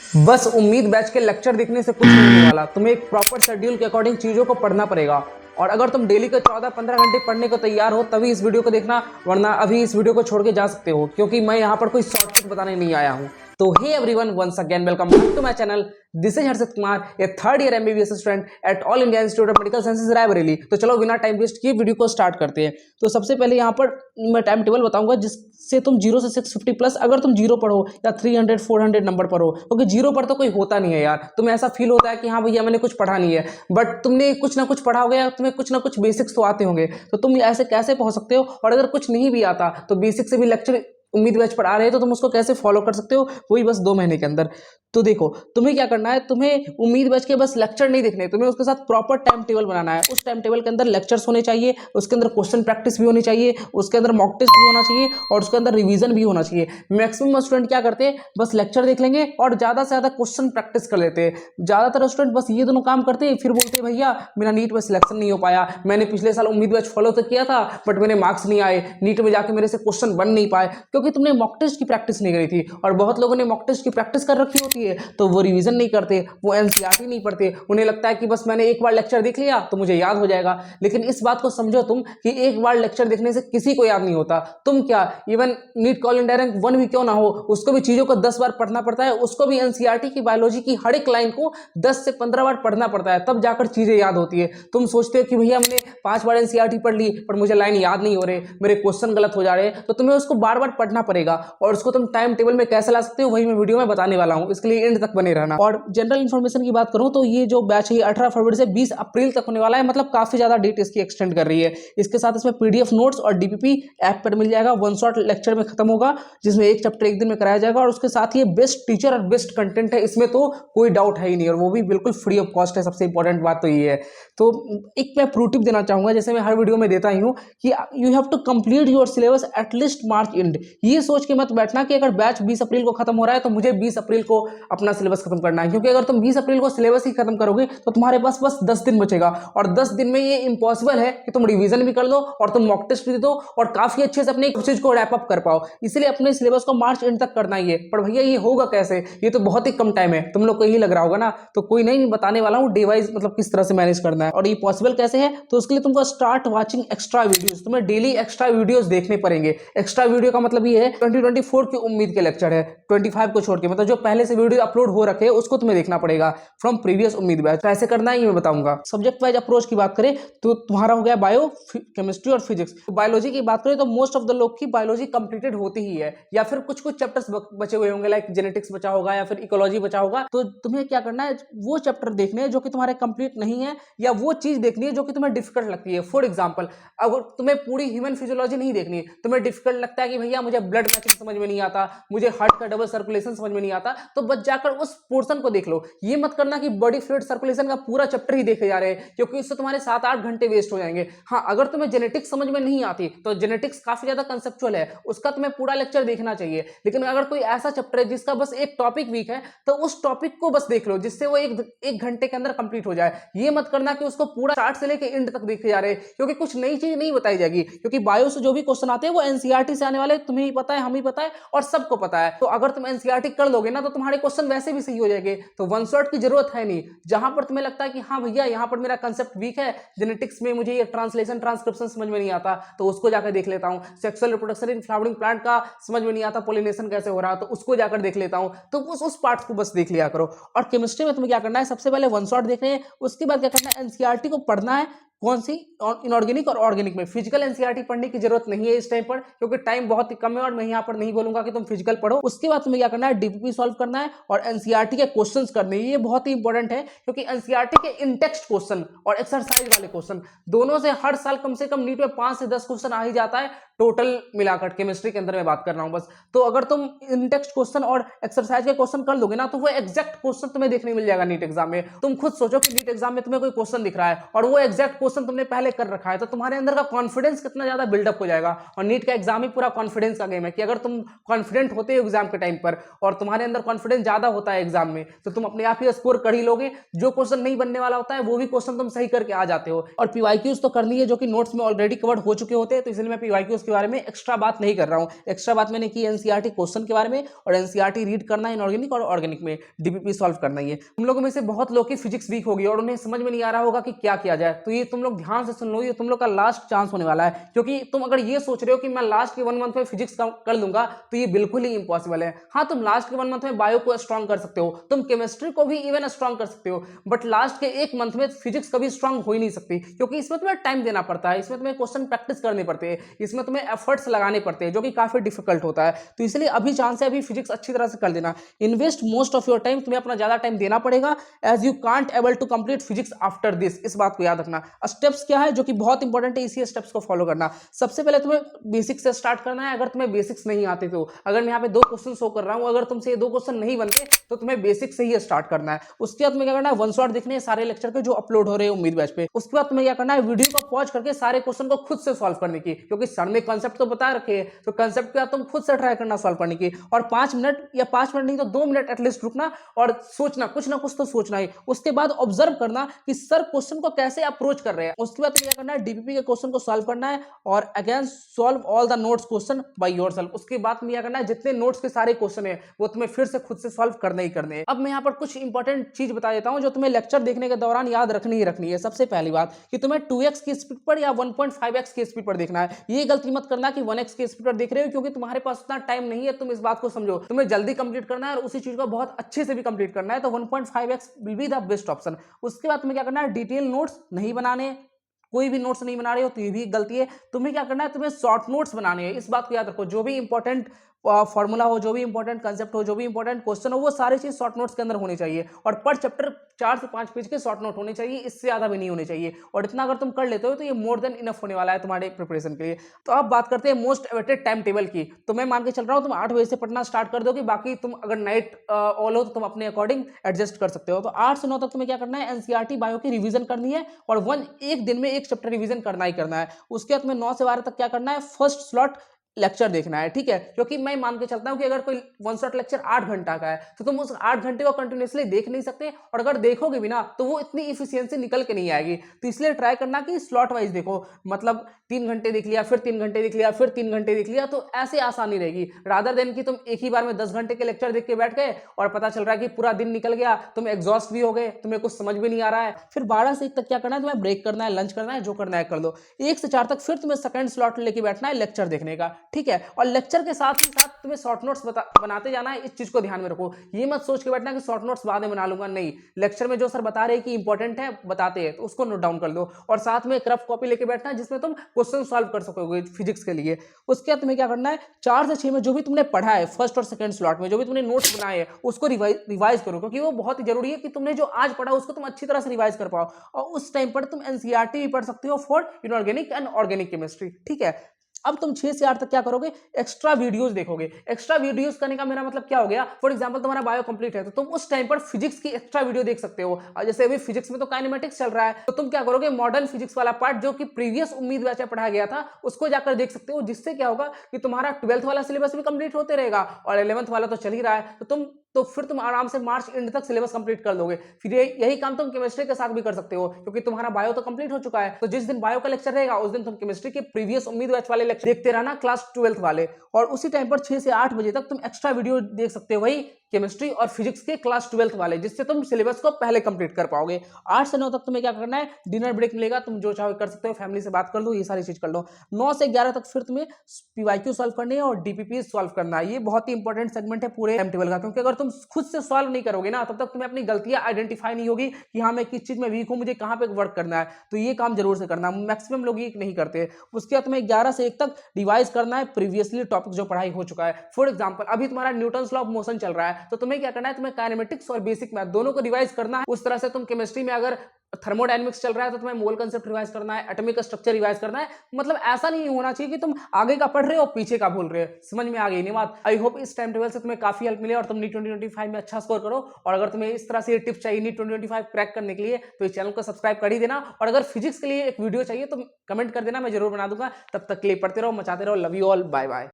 बस उम्मीद बैच के लेक्चर देखने से कुछ नहीं होने वाला। तुम्हें एक प्रॉपर शेड्यूल के अकॉर्डिंग चीज़ों को पढ़ना पड़ेगा। और अगर तुम डेली के 14-15 घंटे पढ़ने को तैयार हो तभी इस वीडियो को देखना, वरना अभी इस वीडियो को छोड़ के जा सकते हो, क्योंकि मैं यहाँ पर कोई शॉर्टकट बताने नहीं आया हूँ। तो hey everyone, once again welcome back to my channel. This is Harshit Kumar, a third year MBBS student at all India Institute of Medical Sciences Raebareli. तो चलो बिना टाइम वेस्ट किए वीडियो को स्टार्ट करते हैं। तो सबसे पहले यहाँ पर मैं टाइम टेबल बताऊंगा जिससे तुम 0 से 650 प्लस, अगर तुम 0 पढ़ो या 300-400 नंबर पढ़ो, क्योंकि 0 पर तो कोई होता नहीं है यार। तुम्हें ऐसा फील होता है कि हाँ भैया मैंने कुछ पढ़ा नहीं है, बट तुमने कुछ ना कुछ पढ़ा होगा या तुम्हें कुछ ना कुछ बेसिक्स तो आते होंगे। तो तुम ऐसे कैसे पहुंच सकते हो? और अगर कुछ नहीं भी आता तो बेसिक से भी लेक्चर उम्मीद बैच पर आ रहे हैं, तो तुम उसको कैसे फॉलो कर सकते हो, वही बस 2 महीने के अंदर। तो देखो, तुम्हें क्या करना है, तुम्हें उम्मीद बैच के बस लेक्चर नहीं देखने, तुम्हें उसके साथ प्रॉपर टाइम टेबल बनाना है। उस टाइम टेबल के अंदर लेक्चर्स होने चाहिए, उसके अंदर क्वेश्चन प्रैक्टिस भी होनी चाहिए, उसके अंदर मॉक टेस्ट भी होना चाहिए और उसके अंदर रिवीजन भी होना चाहिए। मैक्सिमम स्टूडेंट क्या करते हैं, बस लेक्चर देख लेंगे और ज़्यादा से ज़्यादा क्वेश्चन प्रैक्टिस कर लेते हैं। ज़्यादातर स्टूडेंट बस ये दोनों काम करते हैं, फिर बोलते हैं भैया मेरा नीट में सिलेक्शन नहीं हो पाया, मैंने पिछले साल उम्मीद बैच फॉलो तो किया था बट मेरे मार्क्स नहीं आए, नीट में जाके मेरे से क्वेश्चन बन नहीं पाए, क्योंकि तुमने मॉक टेस्ट की प्रैक्टिस नहीं करी थी। और बहुत लोगों ने मॉक टेस्ट की प्रैक्टिस कर रखी होती है तो वो रिवीजन नहीं करते, वो एनसीईआरटी नहीं पढ़ते। उन्हें लगता है कि बस मैंने एक बार लेक्चर देख लिया तो मुझे याद हो जाएगा। लेकिन इस बात को समझो तुम कि एक बार लेक्चर देखने से किसी को याद नहीं होता। तुम क्या, even NEET all India rank 1 भी क्यों ना हो, उसको भी चीजों को 10 बार पढ़ना पड़ता है। उसको भी एनसीईआरटी की बायोलॉजी की हर एक लाइन को 10 से 15 बार पढ़ना पड़ता है, तब जाकर चीजें याद होती है। तुम सोचते हो कि भैया मैंने 5 बार एनसीईआरटी पढ़ ली पर मुझे लाइन याद नहीं हो रहे, मेरे क्वेश्चन गलत हो जा रहे हैं, तो तुम्हें उसको बार बार पढ़ना पड़ेगा। और उसको तुम टाइम टेबल में कैसे ला सकते हो वही मैं वीडियो में बताने वाला हूं, इसके लिए एंड तक बने रहना। और जनरल इन्फॉर्मेशन की बात करूं तो ये जो बैच है 18 फरवरी से 20 अप्रैल तक होने वाला है, मतलब काफी ज्यादा डेट इसकी एक्सटेंड कर रही है। इसके साथ इसमें पीडीएफ नोट्स और डीपीपी ऐप पर मिल जाएगा, वन शॉट लेक्चर में खत्म होगा, जिसमें एक चैप्टर एक दिन में कराया जाएगा। और उसके साथ ये बेस्ट टीचर और बेस्ट कंटेंट है, इसमें तो कोई डाउट है ही नहीं, और वो भी बिल्कुल फ्री ऑफ कॉस्ट है। सबसे इंपॉर्टेंट बात तो ये है। तो एक मैं प्रो टिप देना चाहूंगा, जैसे मैं हर वीडियो में देता ही हूँ, कि you have to complete your syllabus at least March end. ये सोच के मत बैठना कि अगर बैच 20 अप्रैल को खत्म हो रहा है तो मुझे 20 अप्रैल को अपना सिलेबस खत्म करना है, क्योंकि अगर तुम 20 अप्रैल को सिलेबस ही खत्म करोगे तो तुम्हारे पास बस 10 दिन बचेगा। और 10 दिन में ये इंपॉसिबल है कि तुम रिवीजन भी कर लो और तुम मॉक टेस्ट भी दे दो और काफी अच्छे से अपने चीज को रैप अप कर पाओ। इसलिए अपने सिलेबस को मार्च एंड तक करना ही है। पर भैया ये होगा कैसे, ये तो बहुत ही कम टाइम है, तुम लोग को यही लग रहा होगा ना। तो कोई नहीं, बताने वाला हूँ डे वाइज, मतलब किस तरह से मैनेज करना है। और ये पॉसिबल कैसे है, तो उसके लिए तुमको स्टार्ट वॉचिंग एक्स्ट्रा वीडियोस। तुम्हें डेली एक्स्ट्रा वीडियोस देखने पड़ेंगे। एक्स्ट्रा वीडियो का मतलब ये है 2024 की उम्मीद के लेक्चर है, 25 को छोड़ के, मतलब जो पहले से वीडियो अपलोड हो रखे हैं उसको तुम्हें देखना पड़ेगा फ्रॉम प्रीवियस उम्मीद बैच। कैसे करना है ये मैं बताऊंगा। सब्जेक्ट वाइज अप्रोच की बात करें तो तुम्हारा हो गया बायो, केमिस्ट्री और फिजिक्स। बायोलॉजी की बात करें तो मोस्ट ऑफ द लोग की बायोलॉजी कंप्लीटेड होती ही है, या फिर कुछ कुछ चैप्टर्स बचे हुए होंगे, लाइक जेनेटिक्स बचा होगा या फिर इकोलॉजी बचा होगा। तो तुम्हें क्या करना है, वो चैप्टर देखने हैं जो कि तुम्हारे कंप्लीट नहीं है, या वो चीज देखनी है जो कि तुम्हें डिफिकल्ट लगती है। फॉर एग्जाम्पल, अगर तुम्हें पूरी ह्यूमन फिजियोलॉजी नहीं देखनी है, तुम्हें डिफिकल्ट लगता है कि भैया मुझे ब्लड मैचिंग समझ में नहीं आता, मुझे हार्ट का डबल सर्कुलेशन समझ में नहीं आता, तो बस जाकर उस पोर्शन को देख लो। ये मत करना कि बॉडी फ्लूइड सर्कुलेशन का पूरा चैप्टर ही देखे जा रहे हैं, क्योंकि इससे तुम्हारे 7-8 घंटे वेस्ट हो जाएंगे। हाँ, अगर तुम्हें जेनेटिक्स समझ में नहीं आती तो जेनेटिक्स काफी ज्यादा कंसेप्चुअल है, उसका तुम्हें पूरा लेक्चर देखना चाहिए। लेकिन अगर कोई ऐसा चैप्टर है जिसका बस एक टॉपिक वीक है, तो उस टॉपिक को बस देख लो, जिससे वो एक घंटे के अंदर कंप्लीट हो जाए। ये मत करना कि उसको पूरा स्टार्ट से लेकर एंड तक देखे जा रहे हैं, क्योंकि कुछ नई चीज नहीं बताई जाएगी। क्योंकि बायो से जो भी क्वेश्चन आते हैं वो एनसीईआरटी से आने वाले, तुम्हें ही पता है, हम ही पता है और सबको पता है। तो अगर तुम एनसीईआरटी कर लोगे ना तो तुम्हारे क्वेश्चन वैसे भी सही हो जाएंगे, तो वन शॉट की जरूरत है नहीं। जहां पर तुम्हें लगता है कि हाँ भैया यहाँ पर मेरा कंसेप्ट वीक है, जेनेटिक्स में मुझे ये ट्रांसलेशन ट्रांसक्रिप्शन समझ में नहीं आता, तो उसको जाकर देख लेता हूँ। Sexual reproduction in flowering plant का समझ में नहीं आता, पोलिनेशन कैसे हो रहा है, तो उसको जाकर देख लेता हूँ। तो उस पार्ट को बस देख लिया करो। और केमिस्ट्री में तुम्हें क्या करना है, सबसे पहले वन शॉट देखने हैं, उसके बाद क्या करना है, एनसीईआरटी को पढ़ना है। कौन सी, इनऑर्गेनिक और ऑर्गेनिक में। फिजिकल एनसीईआरटी पढ़ने की जरूरत नहीं है इस टाइम पर, क्योंकि टाइम बहुत ही कम है और मैं यहाँ पर नहीं बोलूंगा कि तुम फिजिकल पढ़ो। उसके बाद तुम्हें क्या करना है, डीपीपी सॉल्व करना है और एनसीईआरटी के क्वेश्चंस करने हैं। ये बहुत ही इंपॉर्टेंट है, क्योंकि एनसीईआरटी के इन टेक्स्ट क्वेश्चन और एक्सरसाइज वाले क्वेश्चन दोनों से हर साल कम से कम नीट में 5 से 10 क्वेश्चन आ ही जाता है, टोटल मिलाकर। केमिस्ट्री के अंदर मैं बात कर रहा हूं बस। तो अगर तुम इन टेक्स्ट क्वेश्चन और एक्सरसाइज के क्वेश्चन कर लोगे ना, तो वो एग्जैक्ट क्वेश्चन तुम्हें देखने मिल जाएगा नीट एग्जाम में। तुम खुद सोचो कि नीट एग्जाम में तुम्हें कोई क्वेश्चन दिख रहा है और वो एग्जैक्ट क्वेश्चन तुमने पहले कर रखा है, तो तुम्हारे अंदर का कॉन्फिडेंस कितना ज्यादा बिल्डअप हो जाएगा। और नीट का एग्जाम ही पूरा कॉन्फिडेंस का गेम है कि अगर तुम कॉन्फिडेंट होते हो एग्जाम के टाइम पर और तुम्हारे अंदर कॉन्फिडेंस ज्यादा होता है एग्जाम में, तो तुम अपने आप ही स्कोर कर ही लोगे। जो क्वेश्चन नहीं बनने वाला होता है वो भी क्वेश्चन तुम सही करके आ जाते हो। और पीवाईक्यूज तो करनी है जो कि नोट्स में ऑलरेडी कवर्ड हो चुके होते हैं, तो इसलिए मैं पीवाईक्यूज के बारे में एक्स्ट्रा बात नहीं कर रहा हूं। एक्स्ट्रा बात मैंने की एनसीईआरटी क्वेश्चन के बारे में, और एनसीईआरटी रीड करना है इनऑर्गेनिक और ऑर्गेनिक में, डीपीपी सॉल्व करना ही है। तुम लोगों में से बहुत लोग की फिजिक्स वीक होगी और उन्हें समझ में नहीं आ रहा होगा कि क्या किया जाए, तो ये तुम लोग ध्यान से सुन लो, ये तुम लोग का लास्ट चांस होने वाला है। क्योंकि तुम अगर ये सोच रहे हो कि मैं लास्ट के 1 मंथ में फिजिक्स कर लूंगा, तो ये बिल्कुल ही इंपॉसिबल है। हाँ, तुम लास्ट के 1 मंथ में बायो को स्ट्रॉन्ग कर सकते हो, तुम केमिस्ट्री को भी इवन स्ट्रॉन्ग कर सकते हो, बट लास्ट के 1 मंथ में फिजिक्स कभी स्ट्रॉन्ग हो ही नहीं सकती, क्योंकि इसमें तुम्हें टाइम देना पड़ता है, इसमें तुम्हें क्वेश्चन प्रैक्टिस करने पड़ते हैं, इसमें तुम्हें एफर्ट्स लगाने पड़ते हैं, जो कि काफी डिफिकल्ट होता है। तो इसलिए अभी चांस है अभी फिजिक्स अच्छी तरह से कर देना। Invest most of your time, तुम्हें अपना ज्यादा टाइम देना पड़ेगा, as you can't able to complete physics after this. इस बात को याद रखना। स्टेप्स क्या है जो कि बहुत इंपॉर्टेंट है, इसी स्टेप्स को फॉलो करना। सबसे पहले तुम्हें बेसिक्स से स्टार्ट करना है। अगर तुम्हें बेसिक्स नहीं आते तो, अगर मैं यहाँ पे 2 क्वेश्चन शो कर रहा हूँ, अगर तुमसे ये 2 क्वेश्चन नहीं बनते तो तुम्हें बेसिक से ही स्टार्ट करना है। उसके बाद तुम्हें क्या करना है, वन शॉट देखने हैं सारे लेक्चर के जो अपलोड हो रहे हैं उम्मीद बैच पे। उसके बाद तुम्हें क्या करना है, वीडियो को पॉज करके सारे क्वेश्चन को खुद से सॉल्व करने की, क्योंकि सर ने कंसेप्ट तो बता रखे हैं, तो कंसेप्ट के बाद तुम खुद से ट्राई करना सॉल्व करने की। और 5 मिनट या 5 मिनट नहीं तो 2 मिनट एटलीस्ट रुकना और सोचना, कुछ ना कुछ तो सोचना ही। उसके बाद ऑब्जर्व करना कि सर क्वेश्चन को कैसे अप्रोच कर रहे हैं। उसके बाद तुम्हें क्या करना है, डीपीपी के क्वेश्चन को सॉल्व करना है और again solve all the notes question by yourself. उसके बाद तुम्हें क्या करना है, जितने नोट्स के सारे क्वेश्चन है वो तुम्हें फिर से खुद से सॉल्व करने ही करने हैं। अब मैं यहाँ पर कुछ इंपॉर्टेंट चीज बता देता हूँ जो तुम्हें लेक्चर देखने के दौरान याद रखनी ही रखनी है। सबसे पहली बात कि तुम्हें 2x की स्पीड पर या 1.5x की स्पीड पर देखना है। ये गलती मत करना कि 1x की स्पीड पर देख रहे हो, क्योंकि तुम्हारे पास उतना टाइम नहीं है। तुम इस बात को समझो, तुम्हें जल्दी कंप्लीट करना है और उसी चीज को बहुत अच्छे से भी कंप्लीट करना है, तो 1.5x will be the best option. उसके बाद तुम्हें क्या करना है, डिटेल नोट्स नहीं बनाने। कोई भी नोट्स नहीं बना रहे हो तो ये भी गलती है। तुम्हें क्या करना है, तुम्हें शॉर्ट नोट्स बनाने हैं। इस बात को याद रखो, जो भी इंपॉर्टेंट फॉर्मूला हो, जो भी इंपॉर्टेंट कंसेप्ट हो, जो भी इंपॉर्टेंट क्वेश्चन हो, वो सारी चीज शॉर्ट नोट्स के अंदर होनी चाहिए। और पर चैप्टर 4 से 5 पेज के शॉर्ट नोट होने चाहिए, इससे ज्यादा भी नहीं होने चाहिए। और इतना अगर तुम कर लेते हो तो ये मोर देन इनफ होने वाला है तुम्हारे प्रिपरेशन के लिए। तो अब बात करते हैं मोस्ट अवेटेड टाइम टेबल की। तो मैं मान के चल रहा हूँ तुम 8 बजे से पढ़ना स्टार्ट कर दोगे, बाकी तुम अगर नाइट ऑल हो तो तुम अपने अकॉर्डिंग एडजस्ट कर सकते हो। तो 8 से 9 तक तुम्हें क्या करना है, एनसीईआरटी बायो की रिवीजन करनी है और एक दिन में 1 चैप्टर रिवीजन करना ही करना है। उसके बाद तुम्हें 9 से 12 तक क्या करना है, फर्स्ट स्लॉट लेक्चर देखना है, ठीक है। क्योंकि मैं मान के चलता हूं कि अगर कोई 1 शॉट लेक्चर 8 घंटा का है तो तुम उस 8 घंटे को कंटिन्यूअसली देख नहीं सकते, और अगर देखोगे भी ना तो वो इतनी इफिशियंसी निकल के नहीं आएगी। तो इसलिए ट्राई करना कि स्लॉट वाइज देखो, मतलब 3 घंटे देख लिया, फिर 3 घंटे देख लिया, फिर 3 घंटे देख लिया, तो ऐसे आसानी रहेगी। रादर देन कि तुम एक ही बार में 10 घंटे के लेक्चर देख के बैठ गए और पता चल रहा है कि पूरा दिन निकल गया, तुम एग्जॉस्ट भी हो गए, तुम्हें कुछ समझ भी नहीं आ रहा है। फिर 12 से 1 तक क्या करना है, तुम्हें ब्रेक करना है, लंच करना है, जो करना है कर लो। 1 से 4 तक फिर तुम्हें सेकंड स्लॉट लेके बैठना है लेक्चर देखने का, ठीक है। और लेक्चर के साथ ही साथ तुम्हें शॉर्ट नोट्स बनाते जाना है। इस चीज को ध्यान में रखो, ये मत सोच के बैठना कि शॉर्ट नोट्स बाद में बना लूंगा, नहीं। लेक्चर में जो सर बता रहे हैं कि इंपॉर्टेंट है, बताते हैं, तो उसको नोट डाउन कर दो। और साथ में एक रफ कॉपी लेके बैठना है जिसमें तुम क्वेश्चन सॉल्व कर सकोगे फिजिक्स के लिए। उसके बाद तुम्हें क्या करना है, 4 से 6 में जो भी तुमने पढ़ा है फर्स्ट और सेकंड स्लॉट में, जो भी तुमने नोट्स बनाए हैं उसको रिवाइज करो, क्योंकि वो बहुत ही जरूरी है कि तुमने जो आज पढ़ा उसको तुम अच्छी तरह से रिवाइज कर पाओ। और उस टाइम पर तुम एनसीईआरटी भी पढ़ सकते हो for inorganic and organic chemistry, ठीक है। अब तुम 6 से 8 तक क्या करोगे, एक्स्ट्रा वीडियोस देखोगे। एक्स्ट्रा वीडियोस करने का मेरा मतलब क्या हो गया, फॉर एग्जांपल तुम्हारा बायो कंप्लीट है तो तुम उस टाइम पर फिजिक्स की एक्स्ट्रा वीडियो देख सकते हो। जैसे अभी फिजिक्स में तो काइनेमेटिक्स चल रहा है, तो तुम क्या करोगे, मॉडर्न फिजिक्स वाला पार्ट जो कि प्रीवियस उम्मीद बैच में पढ़ाया गया था उसको जाकर देख सकते हो, जिससे क्या होगा कि तुम्हारा 12th वाला सिलेबस भी कंप्लीट होते रहेगा और 11th वाला तो चल ही रहा है, तो फिर तुम आराम से मार्च एंड तक सिलेबस कंप्लीट कर लोगे। फिर यही काम तुम केमिस्ट्री के साथ भी कर सकते हो, क्योंकि तुम्हारा बायो तो कंप्लीट हो चुका है। तो जिस दिन बायो का लेक्चर रहेगा उस दिन तुम केमिस्ट्री के प्रीवियस उम्मीद बैच वाले लेक्चर देखते रहना, क्लास 12th वाले। और उसी टाइम पर 6 से 8 बजे तक तुम एक्स्ट्रा वीडियो देख सकते हो, वही केमिस्ट्री और फिजिक्स के क्लास 12th वाले, जिससे तुम सिलेबस को पहले कंप्लीट कर पाओगे। 8 से 9 तक तुम्हें क्या करना है, डिनर ब्रेक मिलेगा, तुम जो चाहो कर सकते हो, फैमिली से बात कर लो, ये सारी चीज कर लो। 9 से 11 तक फिर तुम्हें पीवाईक्यू सॉल्व करनी है और डीपीपी सॉल्व करना है। ये बहुत ही इंपॉर्टेंट सेगमेंट है पूरे टाइम टेबल का, क्योंकि अगर तुम खुद से सॉल्व नहीं करोगे ना तब तक तुम्हें अपनी गलतियां आइडेंटिफाई नहीं होगी कि हाँ मैं किस चीज में वीक हूं, मुझे कहां पे वर्क करना है। तो ये काम जरूर से करना, मैक्सिमम लोग ये नहीं करते। उसके बाद तुम्हें 11 से 1 तक रिवाइज करना है प्रीवियसली टॉपिक जो पढ़ाई हो चुका है। फॉर एग्जांपल अभी तुम्हारा न्यूटन्स लॉ ऑफ मोशन चल रहा है, है। तो तुम्हें क्या करना है, तुम्हें काइनेमेटिक्स और बेसिक मैथ दोनों को रिवाइज करना है। उस तरह से तुम केमिस्ट्री में अगर थर्मोडायनेमिक्स चल रहा है तो तुम्हें मोल कंसेप्ट रिवाइज करना है, एटॉमिक स्ट्रक्चर रिवाइज करना है। मतलब ऐसा नहीं होना चाहिए कि तुम आगे का पढ़ रहे हो और पीछे का भूल रहे हो। समझ में आ गई नहीं बात? आई होप इस टाइम टेबल से तुम्हें काफी हेल्प मिले और तुम नीट 2025 में अच्छा स्कोर करो। और अगर तुम्हें इस तरह से टिप्स चाहिए नीट 2025 क्रैक करने के लिए तो इस चैनल को सब्सक्राइब कर ही देना। और अगर फिजिक्स के लिए एक वीडियो चाहिए तो कमेंट कर देना, मैं जरूर बना दूंगा। तब तक के लिए पढ़ते रहो, मचाते रहो। Love you all, bye bye.